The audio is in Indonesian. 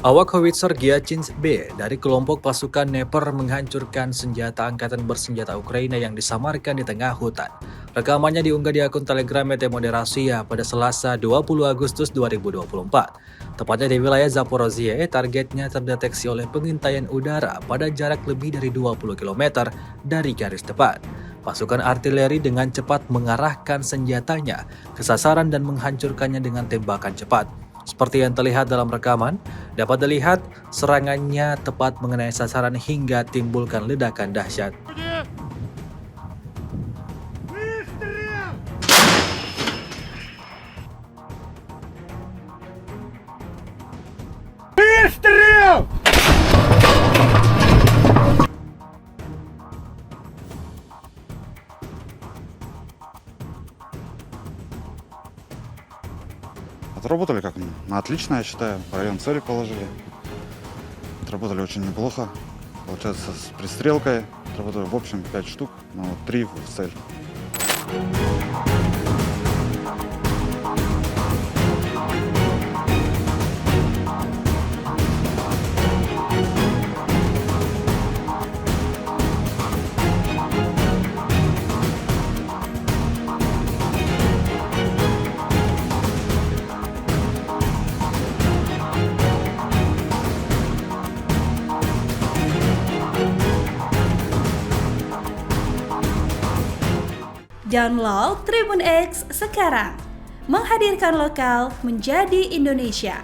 Awak howitzer Gyatchins B dari kelompok pasukan Dnepr menghancurkan senjata angkatan bersenjata Ukraina yang disamarkan di tengah hutan. Rekamannya diunggah di akun Telegram ET Moderasiya pada Selasa 20 Agustus 2024. Tepatnya di wilayah Zaporozhye, targetnya terdeteksi oleh pengintaian udara pada jarak lebih dari 20 km dari garis depan. Pasukan artileri dengan cepat mengarahkan senjatanya ke sasaran dan menghancurkannya dengan tembakan cepat. Seperti yang terlihat dalam rekaman, dapat dilihat serangannya tepat mengenai sasaran hingga timbulkan ledakan dahsyat. Отработали как на отлично, я считаю. В район цели положили. Отработали очень неплохо. Получается, с пристрелкой отработали в общем 5 штук, но 3 в цель. Download Tribun X sekarang, menghadirkan lokal menjadi Indonesia.